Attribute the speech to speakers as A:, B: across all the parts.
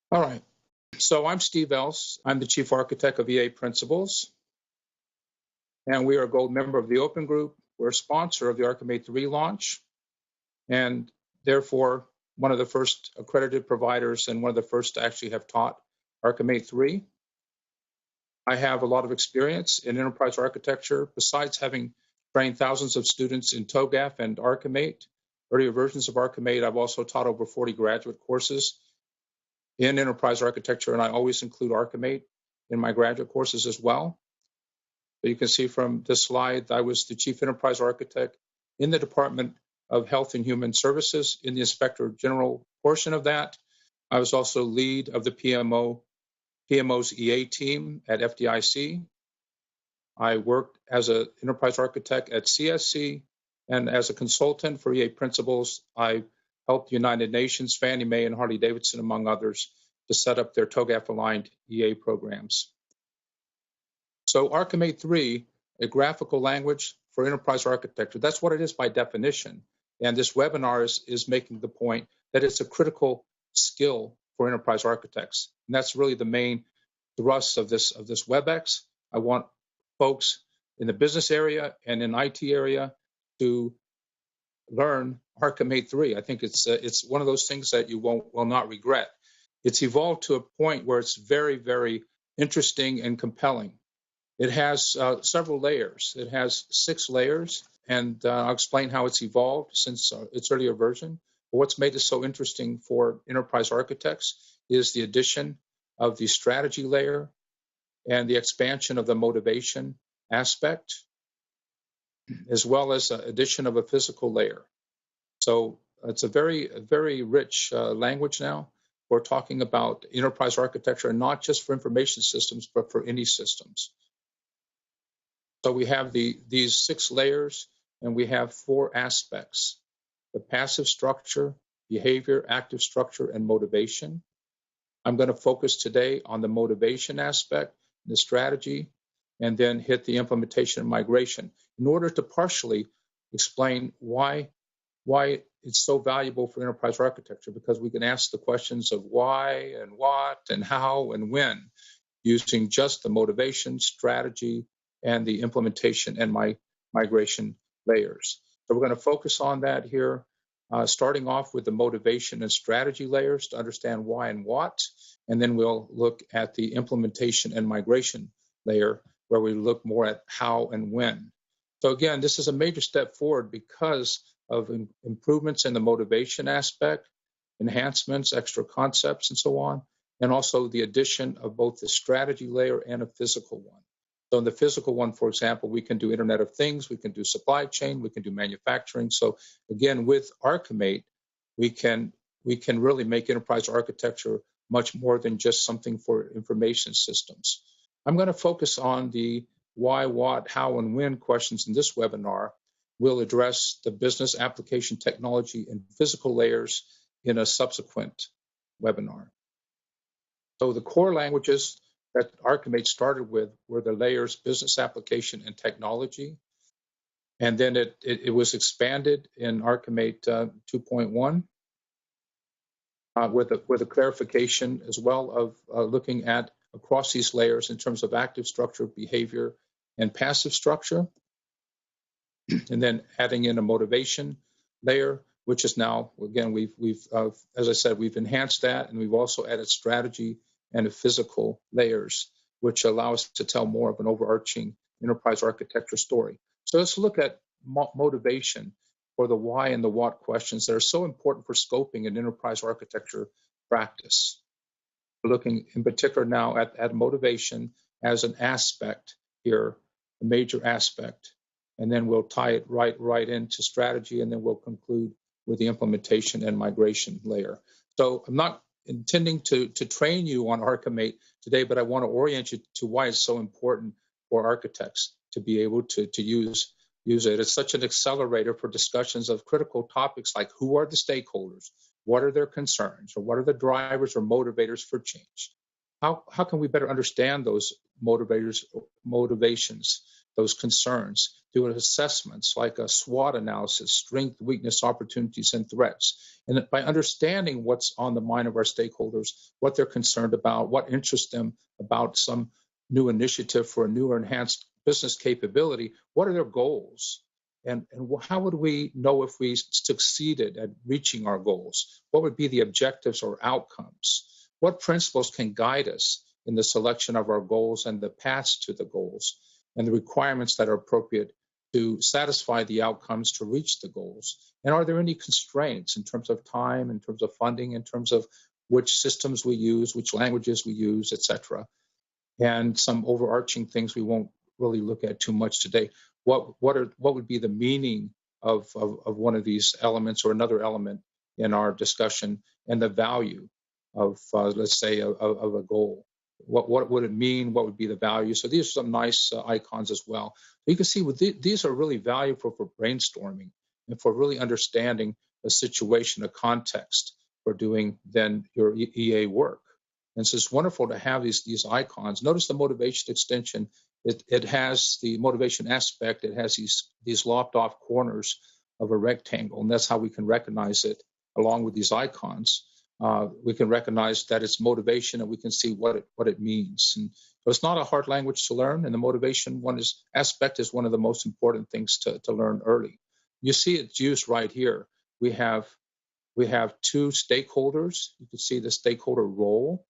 A: All right, so I'm Steve Else. I'm the Chief Architect of EA Principles, and we are a gold member of the Open Group. We're a sponsor of the ArchiMate 3 launch, and therefore one of the first accredited providers and one of the first to actually have taught ArchiMate 3. I have a lot of experience in enterprise architecture. Besides having trained thousands of students in TOGAF and ArchiMate, earlier versions of ArchiMate, I've also taught over 40 graduate courses in enterprise architecture, and I always include ArchiMate in my graduate courses as well. But you can see from this slide, I was the Chief Enterprise Architect in the Department of Health and Human Services in the Inspector General portion of that. I was also lead of the PMO's EA team at FDIC. I worked as an enterprise architect at CSC, and as a consultant for EA Principles, I helped the United Nations, Fannie Mae, and Harley-Davidson, among others, to set up their TOGAF-aligned EA programs. So ArchiMate 3, a graphical language for enterprise architecture, that's what it is by definition. And this webinar is making the point that it's a critical skill for enterprise architects. And that's really the main thrust of this WebEx. I want folks in the business area and in IT area to learn ArchiMate 3. I think it's one of those things that you will not regret. It's evolved to a point where it's very, very interesting and compelling. It has several layers. It has 6 layers, and I'll explain how it's evolved since its earlier version. But what's made it so interesting for enterprise architects is the addition of the strategy layer and the expansion of the motivation aspect, as well as the addition of a physical layer. So it's a very, very rich language now. We're talking about enterprise architecture, not just for information systems, but for any systems. So we have these 6 layers, and we have 4 aspects: the passive structure, behavior, active structure, and motivation. I'm going to focus today on the motivation aspect, the strategy, and then hit the implementation and migration in order to partially explain why it's so valuable for enterprise architecture, because we can ask the questions of why and what and how and when using just the motivation, strategy, and the implementation and migration layers. So we're going to focus on that here, starting off with the motivation and strategy layers to understand why and what, and then we'll look at the implementation and migration layer, where we look more at how and when. So again, this is a major step forward because of improvements in the motivation aspect, enhancements, extra concepts, and so on, and also the addition of both the strategy layer and a physical one. So in the physical one, for example, we can do Internet of Things, we can do supply chain, we can do manufacturing. So again, with ArchiMate, we can really make enterprise architecture much more than just something for information systems. I'm going to focus on the why, what, how, and when questions in this webinar. We'll address the business application technology and physical layers in a subsequent webinar. So the core languages that ArchiMate started with were the layers business application and technology. And then it was expanded in ArchiMate 2.1 with a clarification as well of looking at across these layers in terms of active structure, behavior, and passive structure. And then adding in a motivation layer, which is now, again, we've as I said, we've enhanced that, and we've also added strategy and physical layers, which allow us to tell more of an overarching enterprise architecture story. So let's look at motivation for the why and the what questions that are so important for scoping an enterprise architecture practice. We're looking in particular now at motivation as an aspect here, a major aspect, and then we'll tie it right into strategy, and then we'll conclude with the implementation and migration layer. So I'm not intending to train you on ArchiMate today, but I want to orient you to why it's so important for architects to be able to use it. It's such an accelerator for discussions of critical topics like who are the stakeholders, what are their concerns, or what are the drivers or motivators for change. How can we better understand those motivations those concerns, do assessments like a SWOT analysis, strength, weakness, opportunities, and threats. And by understanding what's on the mind of our stakeholders, what they're concerned about, what interests them about some new initiative for a new or enhanced business capability, what are their goals? And how would we know if we succeeded at reaching our goals? What would be the objectives or outcomes? What principles can guide us in the selection of our goals and the paths to the goals and the requirements that are appropriate to satisfy the outcomes to reach the goals? And are there any constraints in terms of time, in terms of funding, in terms of which systems we use, which languages we use, et cetera? And some overarching things we won't really look at too much today. What would be the meaning of one of these elements or another element in our discussion, and the value of let's say of a goal? What would it mean? What would be the value? So these are some nice icons as well. You can see these are really valuable for brainstorming and for really understanding a situation, a context for doing then your EA work. And so it's wonderful to have these icons. Notice the motivation extension. It has the motivation aspect. It has these lopped off corners of a rectangle, and that's how we can recognize it along with these icons. We can recognize that it's motivation, and we can see what it means. And so it's not a hard language to learn, and the motivation aspect is one of the most important things to learn early. You see it's used right here. We have two stakeholders. You can see the stakeholder role.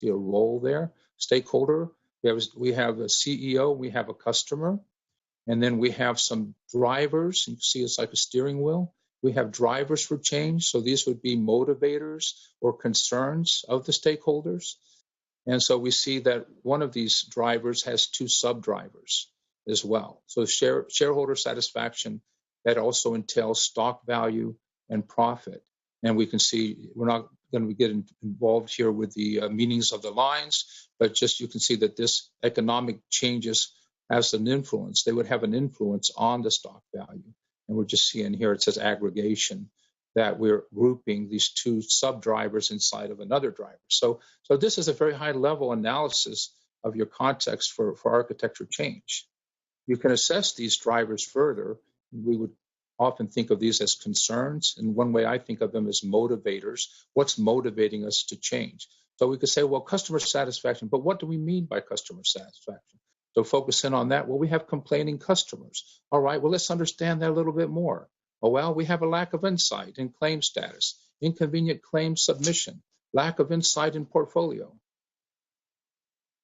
A: See a role there. Stakeholder. We have a CEO. We have a customer, and then we have some drivers. You can see it's like a steering wheel. We have drivers for change. So these would be motivators or concerns of the stakeholders. And so we see that one of these drivers has two sub-drivers as well. So shareholder satisfaction, that also entails stock value and profit. And we can see, we're not going to get involved here with the meanings of the lines, but just you can see that this economic changes has an influence. They would have an influence on the stock value. And we're just seeing here, it says aggregation, that we're grouping these two sub-drivers inside of another driver. So this is a very high-level analysis of your context for architecture change. You can assess these drivers further. We would often think of these as concerns. And one way I think of them as motivators. What's motivating us to change? So we could say, well, customer satisfaction, but what do we mean by customer satisfaction? So focus in on that. Well, we have complaining customers. All right, well, let's understand that a little bit more. Oh, well, we have a lack of insight in claim status, inconvenient claim submission, lack of insight in portfolio.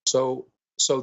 A: So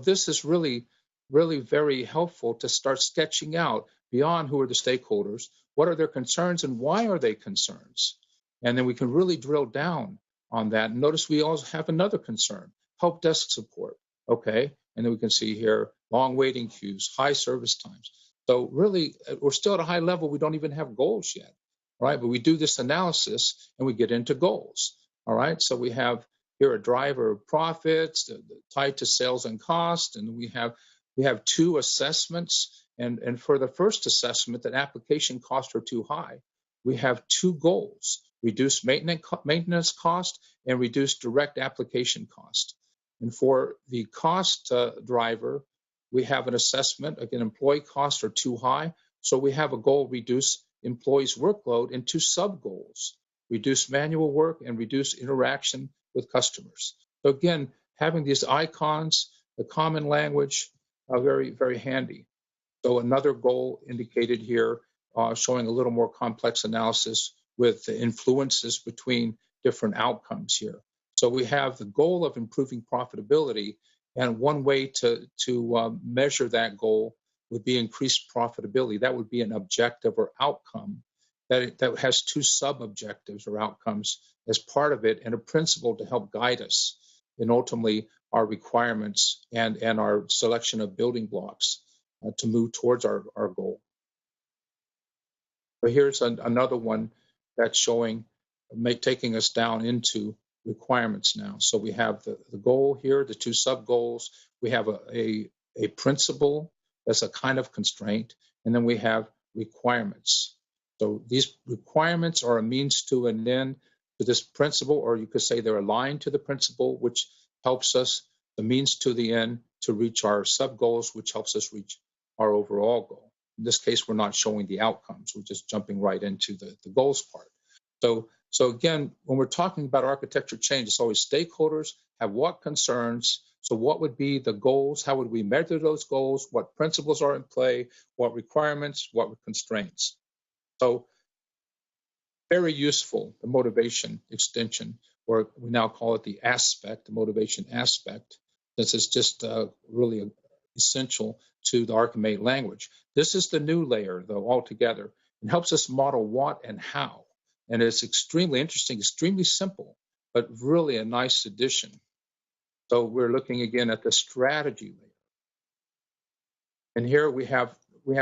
A: this is really, really very helpful to start sketching out beyond who are the stakeholders, what are their concerns, and why are they concerns? And then we can really drill down on that. Notice we also have another concern, help desk support, okay? And then we can see here, long waiting queues, high service times. So really, we're still at a high level. We don't even have goals yet, right? But we do this analysis and we get into goals, all right? So we have here a driver of profits tied to sales and cost, and we have two assessments. And for the first assessment, that application costs are too high, we have two goals: reduce maintenance cost and reduce direct application cost. And for the cost driver, we have an assessment. Again, employee costs are too high, so we have a goal: reduce employees' workload, and two sub-goals: reduce manual work and reduce interaction with customers. So again, having these icons, the common language, are very, very handy. So another goal indicated here, showing a little more complex analysis with the influences between different outcomes here. So we have the goal of improving profitability, and one way to measure that goal would be increased profitability. That would be an objective or outcome that has two sub-objectives or outcomes as part of it, and a principle to help guide us in ultimately our requirements and our selection of building blocks to move towards our goal. But here's another one that's showing, taking us down into requirements now. So we have the goal here, the two sub-goals. We have a principle that's a kind of constraint, and then we have requirements. So these requirements are a means to an end to this principle, or you could say they're aligned to the principle, which helps us, the means to the end, to reach our sub-goals, which helps us reach our overall goal. In this case, we're not showing the outcomes. We're just jumping right into the goals part. So again, when we're talking about architecture change, it's always stakeholders have what concerns. So what would be the goals? How would we measure those goals? What principles are in play? What requirements? What constraints? So very useful, the motivation extension, or we now call it the aspect, the motivation aspect. This is just really essential to the ArchiMate language. This is the new layer, though, altogether. It helps us model what and how. And it's extremely interesting, extremely simple, but really a nice addition. So we're looking again at the strategy layer. And here we have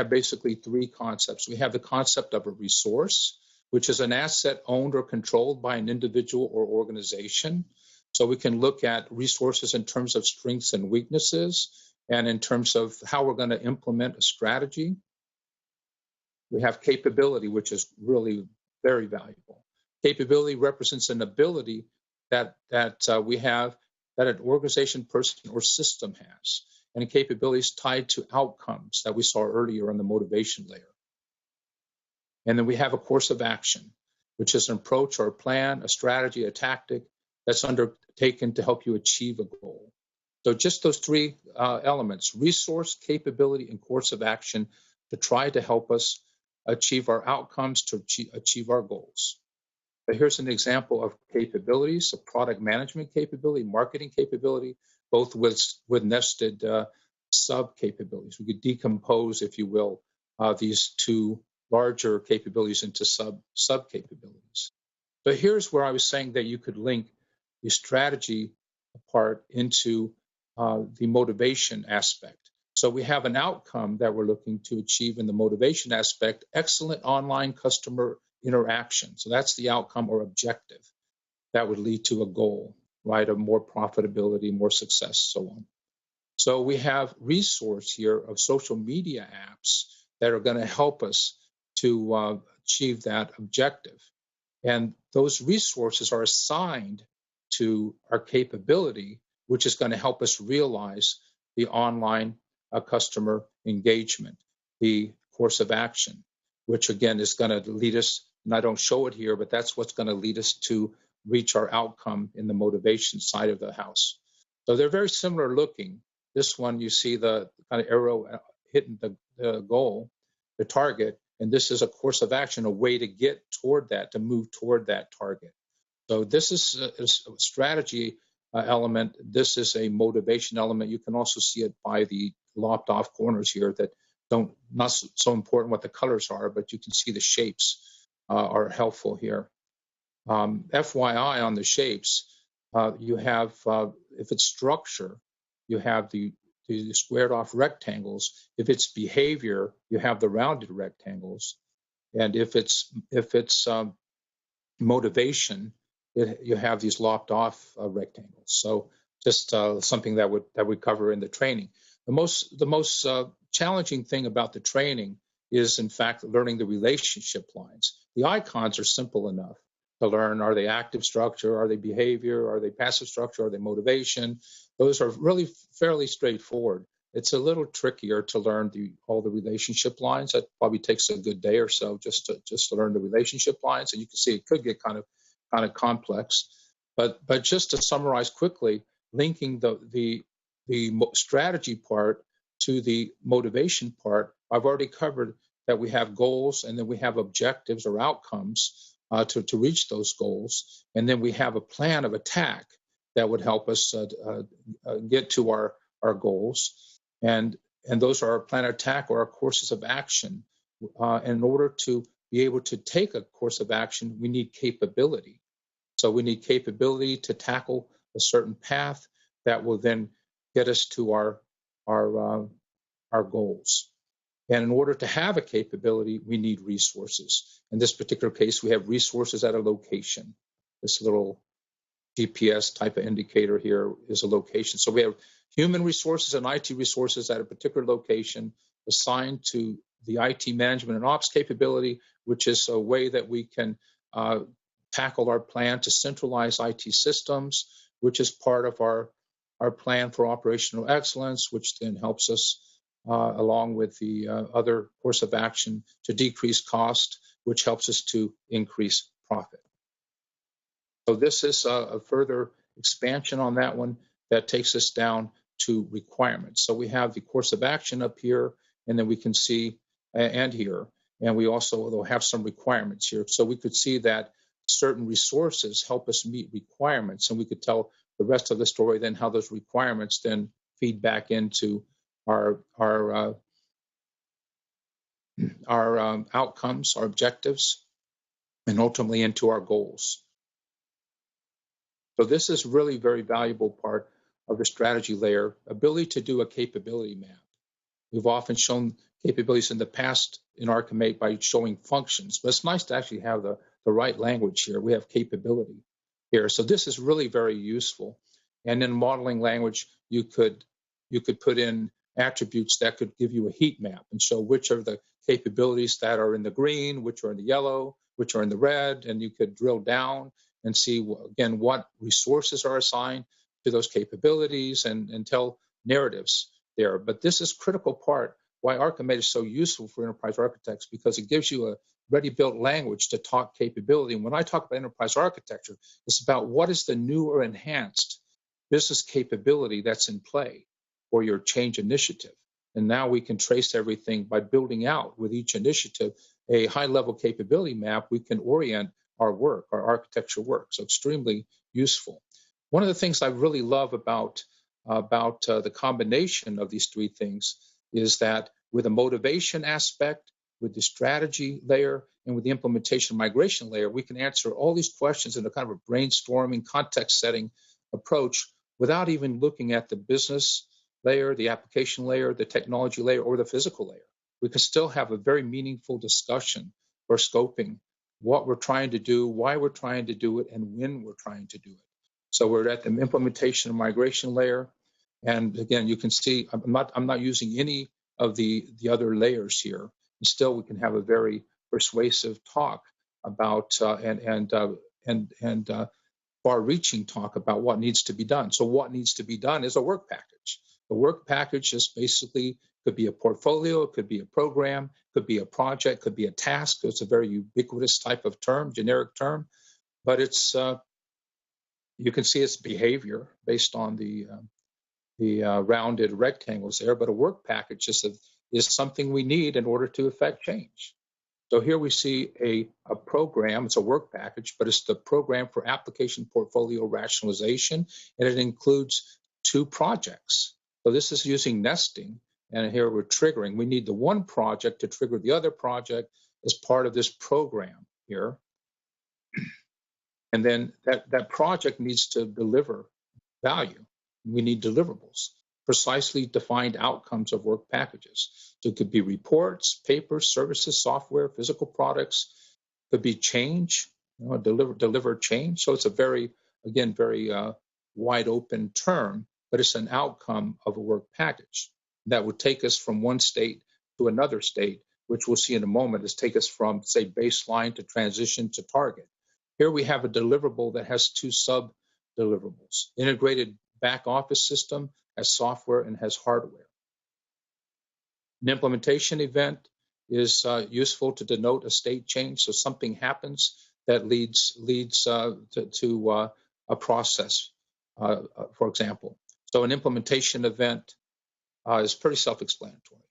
A: basically three concepts. We have the concept of a resource, which is an asset owned or controlled by an individual or organization. So we can look at resources in terms of strengths and weaknesses, and in terms of how we're going to implement a strategy. We have capability, which is really very valuable. Capability represents an ability that we have, that an organization, person, or system has. And capabilities tied to outcomes that we saw earlier on the motivation layer. And then we have a course of action, which is an approach or a plan, a strategy, a tactic that's undertaken to help you achieve a goal. So just those three elements: resource, capability, and course of action, to try to help us achieve our outcomes, to achieve our goals. But here's an example of capabilities: a product management capability, marketing capability, both with nested sub capabilities. We could decompose, if you will, these two larger capabilities into sub capabilities. So here's where I was saying that you could link the strategy part into the motivation aspect. So we have an outcome that we're looking to achieve in the motivation aspect: excellent online customer interaction. So that's the outcome or objective that would lead to a goal, right, of more profitability, more success, so on. So we have resource here of social media apps that are going to help us to achieve that objective. And those resources are assigned to our capability, which is going to help us realize the online customer engagement, the course of action, which again is going to lead us, and I don't show it here, but that's what's going to lead us to reach our outcome in the motivation side of the house. So they're very similar looking. This one, you see the kind of arrow hitting the goal, the target, and this is a course of action, a way to get toward that, to move toward that target. So this is a strategy element. This is a motivation element. You can also see it by the lopped off corners here that not so important what the colors are, but you can see the shapes are helpful here. FYI on the shapes, you have, if it's structure, you have the squared off rectangles. If it's behavior, you have the rounded rectangles. And if it's motivation, you have these lopped off rectangles. So just something that we cover in the training. The most challenging thing about the training is, in fact, learning the relationship lines. The icons are simple enough to learn. Are they active structure? Are they behavior? Are they passive structure? Are they motivation? Those are really fairly straightforward. It's a little trickier to learn all the relationship lines. That probably takes a good day or so just to learn the relationship lines. And you can see it could get kind of complex. But just to summarize quickly, linking the strategy part to the motivation part, I've already covered that we have goals, and then we have objectives or outcomes to reach those goals. And then we have a plan of attack that would help us get to our goals. And those are our plan of attack or our courses of action. In order to be able to take a course of action, we need capability. So we need capability to tackle a certain path that will then get us to our goals. And in order to have a capability, we need resources. In this particular case, we have resources at a location. This little GPS type of indicator here is a location. So we have human resources and IT resources at a particular location assigned to the IT management and ops capability, which is a way that we can tackle our plan to centralize IT systems, which is part of our plan for operational excellence, which then helps us along with the other course of action to decrease cost, which helps us to increase profit. So this is a further expansion on that one that takes us down to requirements. So we have the course of action up here, and then we can see, and here, and we also have some requirements here. So we could see that certain resources help us meet requirements, and we could tell the rest of the story then how those requirements then feed back into our outcomes, our objectives, and ultimately into our goals. So this is really very valuable part of the strategy layer, ability to do a capability map. We've often shown capabilities in the past in ArchiMate by showing functions, but it's nice to actually have the right language here. We have capability here. So this is really very useful. And in modeling language, you could put in attributes that could give you a heat map and show which are the capabilities that are in the green, which are in the yellow, which are in the red, and you could drill down and see, again, what resources are assigned to those capabilities and tell narratives there. But this is critical part why ArchiMate is so useful for enterprise architects, because it gives you a ready-built language to talk capability. And when I talk about enterprise architecture, it's about what is the new or enhanced business capability that's in play for your change initiative. And now we can trace everything by building out with each initiative a high-level capability map. We can orient our work, our architecture work. So extremely useful. One of the things I really love about the combination of these three things is that with a motivation aspect, with the strategy layer, and with the implementation migration layer, we can answer all these questions in a kind of a brainstorming, context-setting approach without even looking at the business layer, the application layer, the technology layer, or the physical layer. We can still have a very meaningful discussion or scoping what we're trying to do, why we're trying to do it, and when we're trying to do it. So we're at the implementation and migration layer. And again, you can see I'm not using any of the other layers here. And still, we can have a very persuasive talk about and far-reaching talk about what needs to be done. So what needs to be done is a work package. The work package is basically could be a portfolio, it could be a program, could be a project, could be a task. It's a very ubiquitous type of term, generic term, but it's you can see its behavior based on the rounded rectangles there. But a work package is something we need in order to effect change. So here we see a program. It's a work package, but it's the program for application portfolio rationalization, and it includes 2 projects. So this is using nesting, and here we're triggering. We need the one project to trigger the other project as part of this program here. And then that project needs to deliver value. We need deliverables, precisely defined outcomes of work packages. So it could be reports, papers, services, software, physical products. It could be change, deliver change. So it's a very wide open term, but it's an outcome of a work package that would take us from one state to another state, which we'll see in a moment, is take us from, say, baseline to transition to target. Here we have a deliverable that has 2 sub-deliverables. Integrated back office system has software and has hardware. An implementation event is useful to denote a state change. So something happens that leads to a process, for example. So an implementation event is pretty self-explanatory.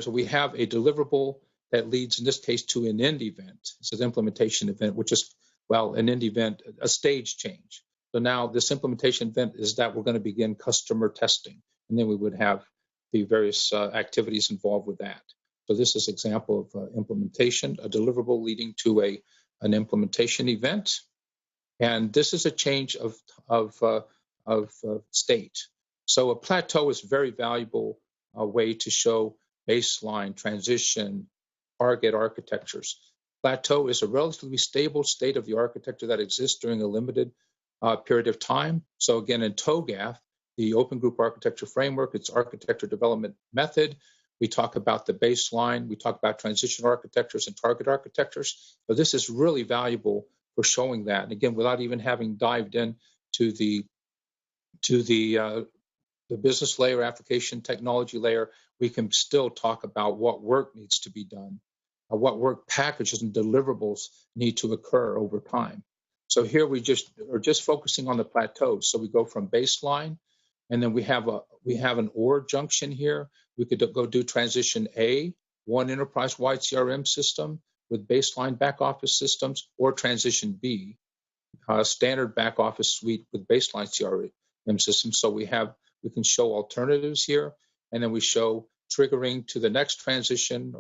A: So we have a deliverable that leads, in this case, to an end event. It's an implementation event, which is, well, an end event, a stage change. So now this implementation event is that we're going to begin customer testing, and then we would have the various activities involved with that. So this is an example of implementation, a deliverable leading to an implementation event. And this is a change of state. So a plateau is a very valuable way to show baseline, transition, target architectures. Plateau is a relatively stable state of the architecture that exists during a limited period of time. So again, in TOGAF, the Open Group Architecture Framework, its architecture development method, we talk about the baseline, we talk about transition architectures and target architectures. So this is really valuable for showing that. And again, without even having dived in to the the business layer, application technology layer, we can still talk about what work needs to be done, what work packages and deliverables need to occur over time. So here we are just focusing on the plateaus. So we go from baseline, and then we have an OR junction here. We could go do transition A, one enterprise-wide CRM system with baseline back office systems, or transition B, standard back office suite with baseline CRM systems. So we can show alternatives here, and then we show triggering to the next transition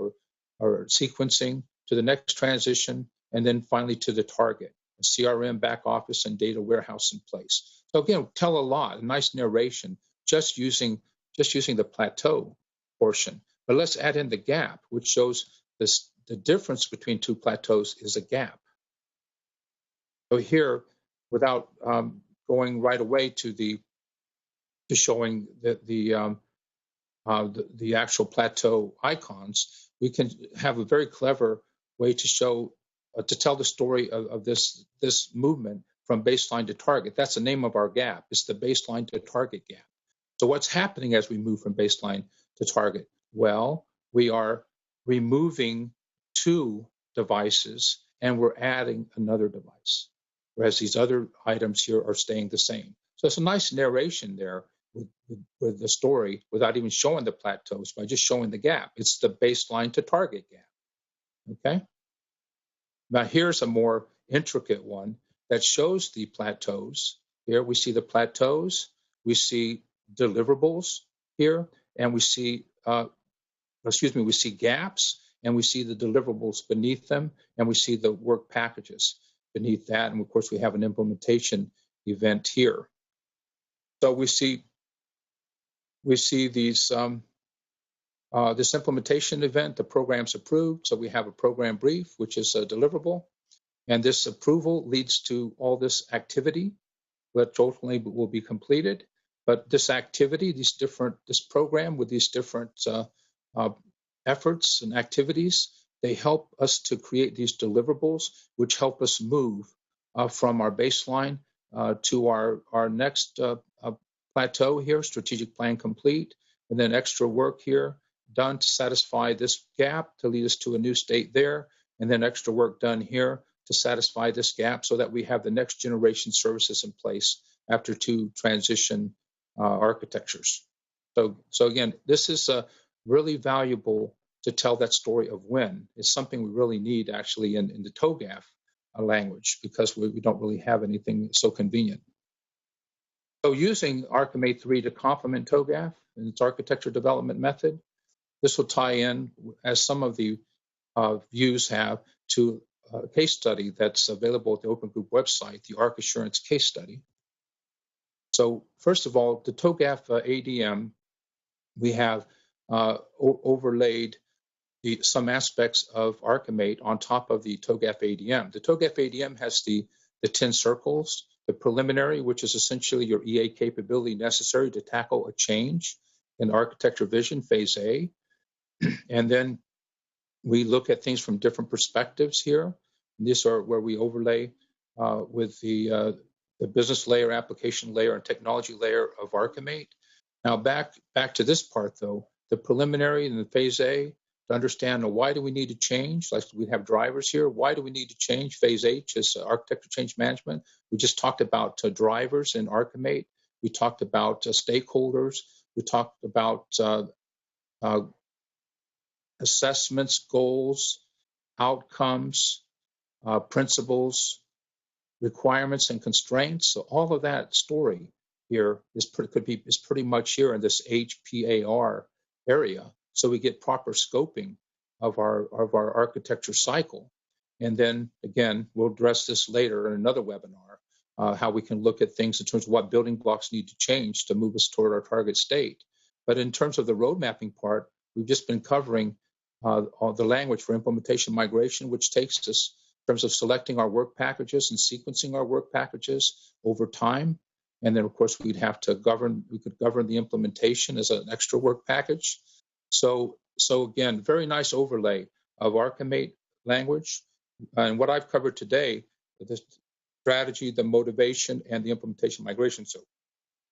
A: or sequencing to the next transition, and then finally to the target, a CRM back office and data warehouse in place. So again, tell a lot, a nice narration, just using the plateau portion. But let's add in the gap, which shows the difference between two plateaus is a gap. So here, without going right away to showing the actual plateau icons, we can have a very clever way to show to tell the story of this movement from baseline to target. That's the name of our gap. It's the baseline to target gap. So what's happening as we move from baseline to target? Well, we are removing two devices and we're adding another device, whereas these other items here are staying the same. So it's a nice narration there with the story without even showing the plateaus, by just showing the gap. It's the baseline to target gap, okay? Now here's a more intricate one that shows the plateaus. Here we see the plateaus, we see deliverables here, and we see, we see gaps, and we see the deliverables beneath them, and we see the work packages beneath that, and of course we have an implementation event here. So we see these this implementation event, the program's approved. So we have a program brief, which is a deliverable, and this approval leads to all this activity that ultimately will be completed. But this activity, this program with these different efforts and activities, they help us to create these deliverables, which help us move from our baseline to our next plateau here, strategic plan complete, and then extra work here done to satisfy this gap to lead us to a new state there, and then extra work done here to satisfy this gap so that we have the next generation services in place after two transition architectures. So again, this is really valuable to tell that story of when. It's something we really need actually in the TOGAF language, because we don't really have anything so convenient. So using ArchiMate 3 to complement TOGAF and its architecture development method, this will tie in, as some of the views have, to a case study that's available at the Open Group website, the Arc Assurance case study. So first of all, the TOGAF ADM, we have overlaid some aspects of ArchiMate on top of the TOGAF ADM. The TOGAF ADM has the 10 circles, the preliminary, which is essentially your EA capability necessary to tackle a change in architecture vision, phase A. And then we look at things from different perspectives here. And these are where we overlay with the business layer, application layer, and technology layer of ArchiMate. Now back to this part though, the preliminary and the phase A, to understand why do we need to change? Like we have drivers here. Why do we need to change? Phase H is architecture change management. We just talked about drivers in ArchiMate. We talked about stakeholders. We talked about assessments, goals, outcomes, principles, requirements, and constraints. So all of that story here is pretty much here in this HPAR area. So we get proper scoping of our architecture cycle. And then again, we'll address this later in another webinar, how we can look at things in terms of what building blocks need to change to move us toward our target state. But in terms of the road mapping part, we've just been covering the language for implementation migration, which takes us in terms of selecting our work packages and sequencing our work packages over time. And then of course we could govern the implementation as an extra work package. So again, very nice overlay of ArchiMate language. And what I've covered today, the strategy, the motivation, and the implementation migration. So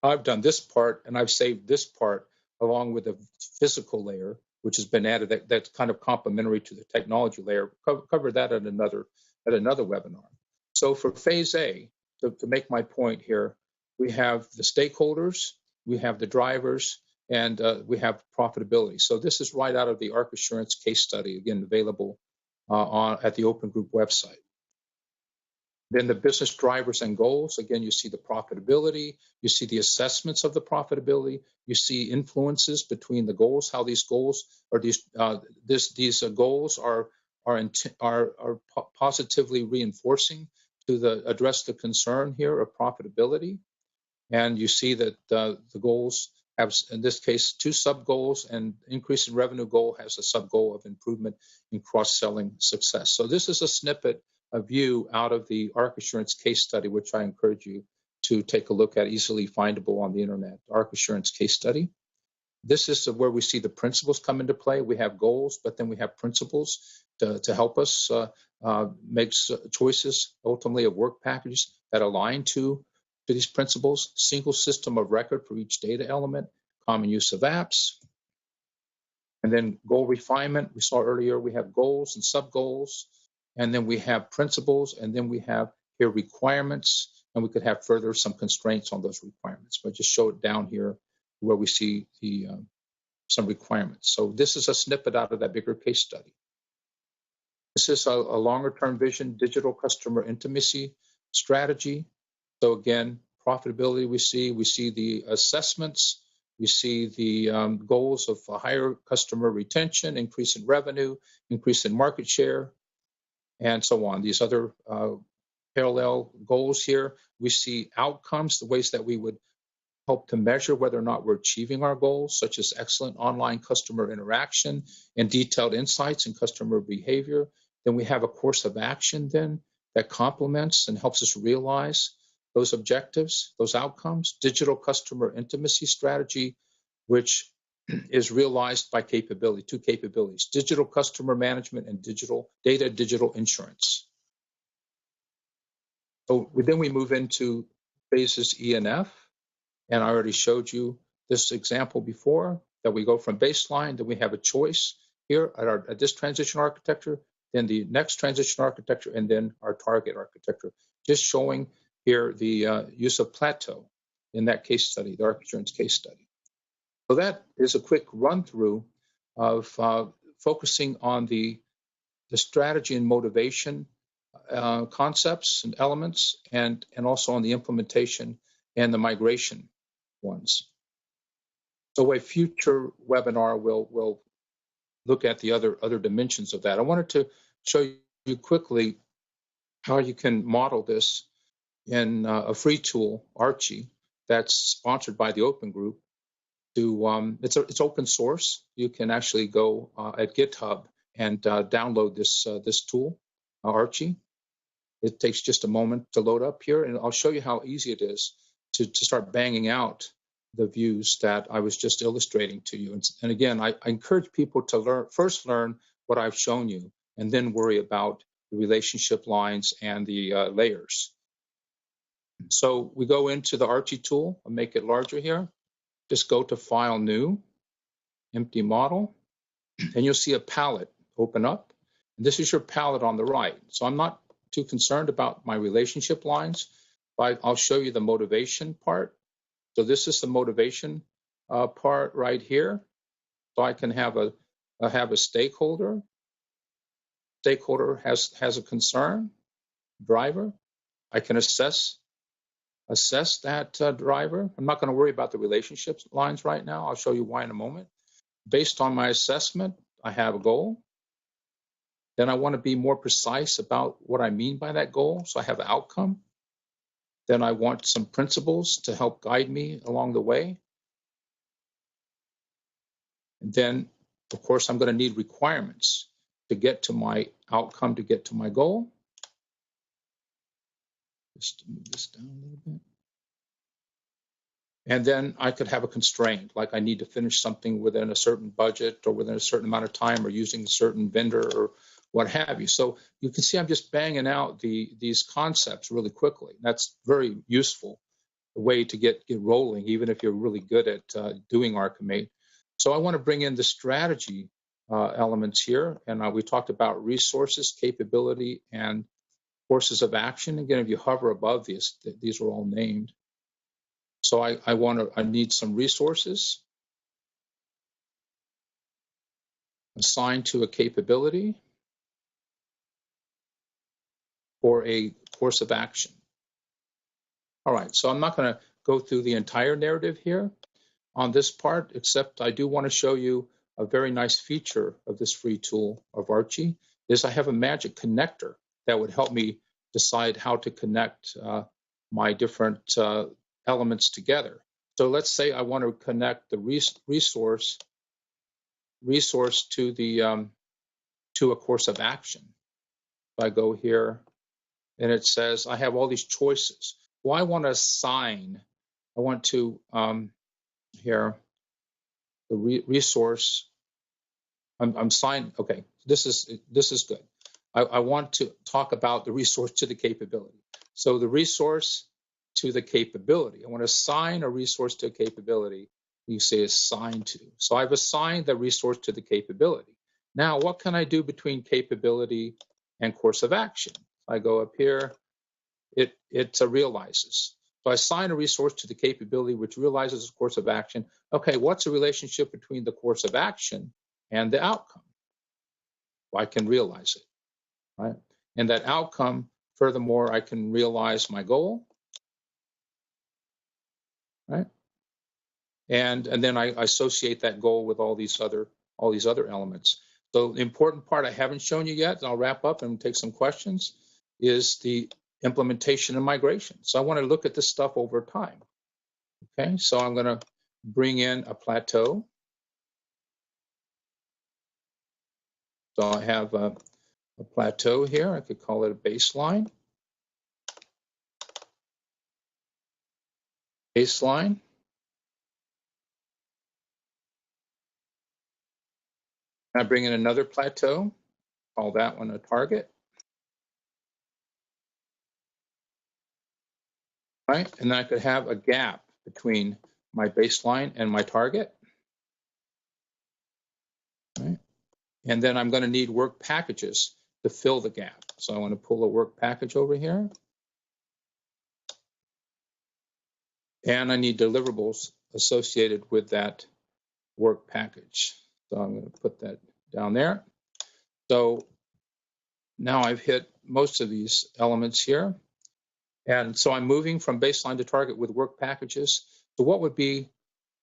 A: I've done this part, and I've saved this part along with the physical layer, which has been added. That's kind of complementary to the technology layer. Cover that at another webinar. So for phase A, to make my point here, we have the stakeholders, we have the drivers, and we have profitability. So this is right out of the Arc Assurance case study, again, available at the Open Group website. Then the business drivers and goals. Again, you see the profitability, you see the assessments of the profitability, you see influences between the goals, how these goals or these goals are positively reinforcing to address the concern here of profitability. And you see that the goals have, in this case, 2 sub-goals, and increase in revenue goal has a sub-goal of improvement in cross-selling success. So this is a snippet, a view out of the Arc Assurance case study, which I encourage you to take a look at, easily findable on the internet, Arc Assurance case study. This is where we see the principles come into play. We have goals, but then we have principles to help us make choices, ultimately, of work packages that align to these principles. Single system of record for each data element, common use of apps, and then goal refinement. We saw earlier we have goals and sub-goals, and then we have principles, and then we have here requirements, and we could have further some constraints on those requirements. But just show it down here where we see the some requirements. So this is a snippet out of that bigger case study. This is a longer-term vision, digital customer intimacy strategy. So again, profitability we see the assessments, we see the goals of higher customer retention, increase in revenue, increase in market share, and so on. These other parallel goals here. We see outcomes, the ways that we would help to measure whether or not we're achieving our goals, such as excellent online customer interaction and detailed insights in customer behavior. Then we have a course of action then that complements and helps us realize those objectives, those outcomes. Digital customer intimacy strategy, which is realized by capability, 2 capabilities, digital customer management and digital insurance. So then we move into phases E and F. And I already showed you this example before, that we go from baseline, then we have a choice here at this transition architecture, then the next transition architecture, and then our target architecture. Just showing here the use of plateau in that case study, the Arc Assurance case study. So that is a quick run through of focusing on the strategy and motivation concepts and elements, and also on the implementation and the migration ones. So a future webinar will look at the other dimensions of that. I wanted to show you quickly how you can model this in a free tool, Archy, that's sponsored by the Open Group. It's open source. You can actually go at GitHub and download this tool, Archy. It takes just a moment to load up here, and I'll show you how easy it is to start banging out the views that I was just illustrating to you. And again, I encourage people to first learn what I've shown you, and then worry about the relationship lines and the layers. So we go into the Archy tool. I'll make it larger here. Just go to File, New, Empty Model, and you'll see a palette open up. And this is your palette on the right. So I'm not too concerned about my relationship lines, but I'll show you the motivation part. So this is the motivation part right here. So I can have a stakeholder. Stakeholder has a concern, driver. I can assess that driver. I'm not going to worry about the relationship lines right now. I'll show you why in a moment. Based on my assessment, I have a goal. Then I want to be more precise about what I mean by that goal. So I have an outcome. Then I want some principles to help guide me along the way. And then, of course, I'm going to need requirements to get to my outcome, to get to my goal. Just move this down a little bit. And then I could have a constraint, like I need to finish something within a certain budget or within a certain amount of time, or using a certain vendor or what have you. So you can see I'm just banging out these concepts really quickly. That's very useful way to get rolling, even if you're really good at doing ArchiMate. So I want to bring in the strategy elements here, and we talked about resources, capability, and courses of action. Again, if you hover above these are all named. So I need some resources assigned to a capability or a course of action. All right, so I'm not going to go through the entire narrative here on this part, except I do want to show you a very nice feature of this free tool of Archy, is I have a magic connector that would help me decide how to connect my different elements together. So let's say I want to connect the resource to the to a course of action. If I go here and it says I have all these choices. Well, I want to assign. I want to here the resource. I'm signed. Okay, this is good. I want to talk about the resource to the capability. So the resource to the capability. I want to assign a resource to a capability. You say assign to. So I've assigned the resource to the capability. Now, what can I do between capability and course of action? I go up here. It realizes. So I assign a resource to the capability, which realizes a course of action. Okay, what's the relationship between the course of action and the outcome? Well, I can realize it, right? And that outcome, furthermore, I can realize my goal, right? And then I associate that goal with all these other elements. So the important part I haven't shown you yet, and I'll wrap up and take some questions, is the implementation and migration. So I want to look at this stuff over time. Okay, so I'm going to bring in a plateau. So I have a plateau here. I could call it a baseline. Baseline. I bring in another plateau. Call that one a target. Right, and then I could have a gap between my baseline and my target. Right? And then I'm going to need work packages to fill the gap. So I want to pull a work package over here. And I need deliverables associated with that work package. So I'm going to put that down there. So now I've hit most of these elements here. And so I'm moving from baseline to target with work packages. So what would be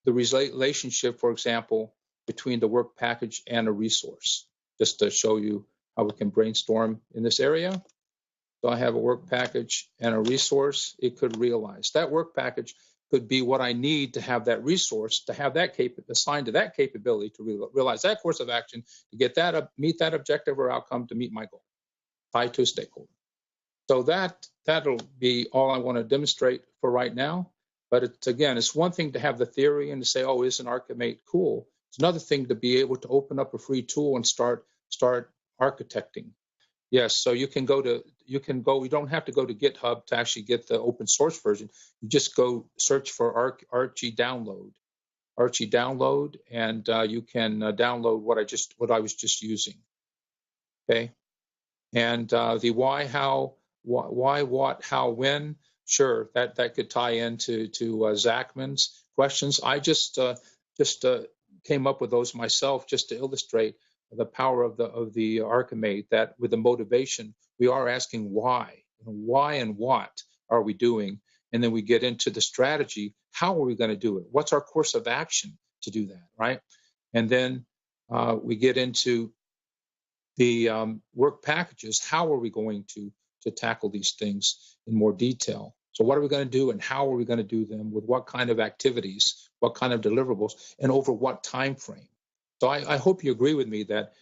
A: the relationship, for example, between the work package and a resource? Just to show you how we can brainstorm in this area. So I have a work package and a resource. It could realize. That work package could be what I need to have that resource, to have that assigned to that capability to realize that course of action, to get that meet that objective or outcome, to meet my goal, tied to a stakeholder. So that'll be all I want to demonstrate for right now. But it's one thing to have the theory and to say, oh, isn't ArchiMate cool? It's another thing to be able to open up a free tool and start architecting. Yes, so you don't have to go to GitHub to actually get the open source version. You just go search for Archy download, and you can download what I was just using. Okay, and the why, how, why, what, how, when. Sure, that could tie into Zachman's questions. I just came up with those myself just to illustrate the power of the ArchiMate, that with the motivation, we are asking why. Why and what are we doing? And then we get into the strategy. How are we going to do it? What's our course of action to do that, right? And then we get into the work packages. How are we going to tackle these things in more detail? So what are we going to do and how are we going to do them, with what kind of activities, what kind of deliverables, and over what time frame? So I hope you agree with me that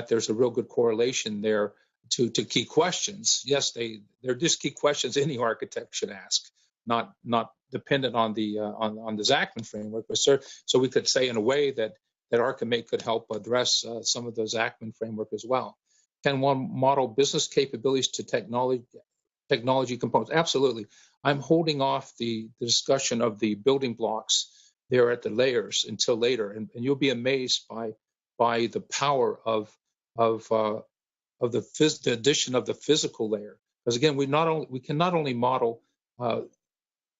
A: there's a real good correlation there to key questions. Yes, they're just key questions any architect should ask, not dependent on the Zachman framework. But so we could say in a way that ArchiMate could help address some of the Zachman framework as well. Can one model business capabilities to technology Technology components, absolutely. I'm holding off the discussion of the building blocks there at the layers until later, and you'll be amazed by the power of the addition of the physical layer. Because again, we can not only model uh,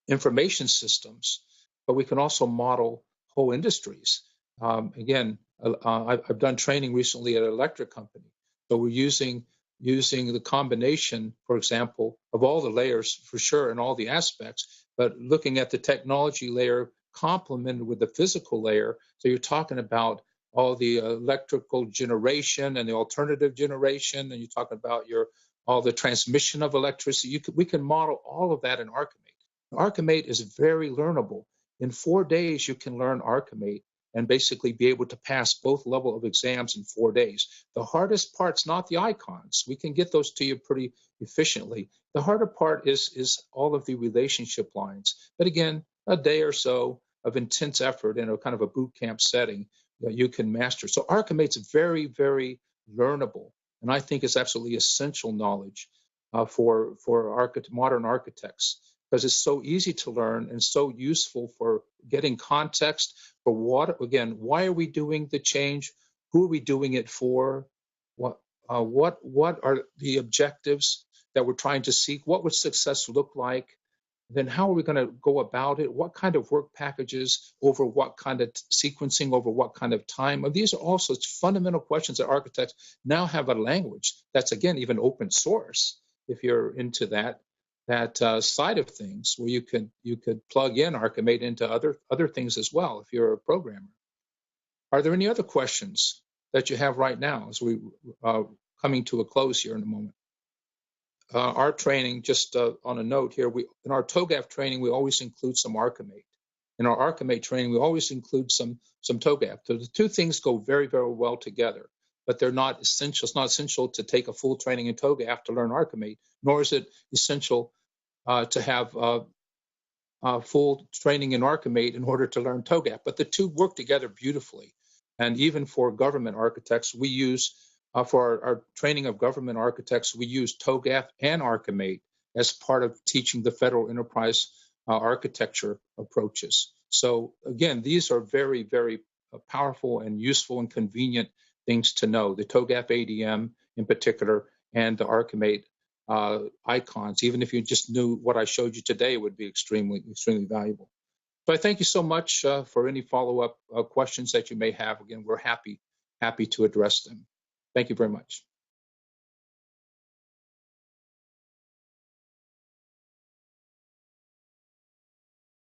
A: information systems, but we can also model whole industries. Again, I've done training recently at an electric company, so we're using the combination, for example, of all the layers for sure and all the aspects, but looking at the technology layer complemented with the physical layer. So you're talking about all the electrical generation and the alternative generation, and you're talking about all the transmission of electricity. We can model all of that in ArchiMate. ArchiMate is very learnable. In 4 days, you can learn ArchiMate and basically be able to pass both level of exams in 4 days. The hardest part's not the icons. We can get those to you pretty efficiently. The harder part is all of the relationship lines. But again, a day or so of intense effort in a kind of a boot camp setting, you can master. So ArchiMate's very, very learnable, and I think it's absolutely essential knowledge for modern architects, because it's so easy to learn and so useful for getting context for why are we doing the change? Who are we doing it for? What are the objectives that we're trying to seek? What would success look like? Then how are we going to go about it? What kind of work packages over what kind of sequencing over what kind of time? And these are all such fundamental questions that architects now have a language that's, again, even open source if you're into that side of things, where you could plug in ArchiMate into other things as well if you're a programmer. Are there any other questions that you have right now as we coming to a close here in a moment? Our training, just on a note here, in our TOGAF training, we always include some ArchiMate. In our ArchiMate training, we always include some TOGAF. So the two things go very, very well together, but they're not essential. It's not essential to take a full training in TOGAF to learn ArchiMate, nor is it essential to have full training in ArchiMate in order to learn TOGAF. But the two work together beautifully. And even for government architects, we use, for our training of government architects, we use TOGAF and ArchiMate as part of teaching the federal enterprise architecture approaches. So again, these are very, very powerful and useful and convenient things to know, the TOGAF ADM in particular, and the ArchiMate icons. Even if you just knew what I showed you today, it would be extremely, extremely valuable. So I thank you so much for any follow-up questions that you may have. Again, we're happy to address them. Thank you very much.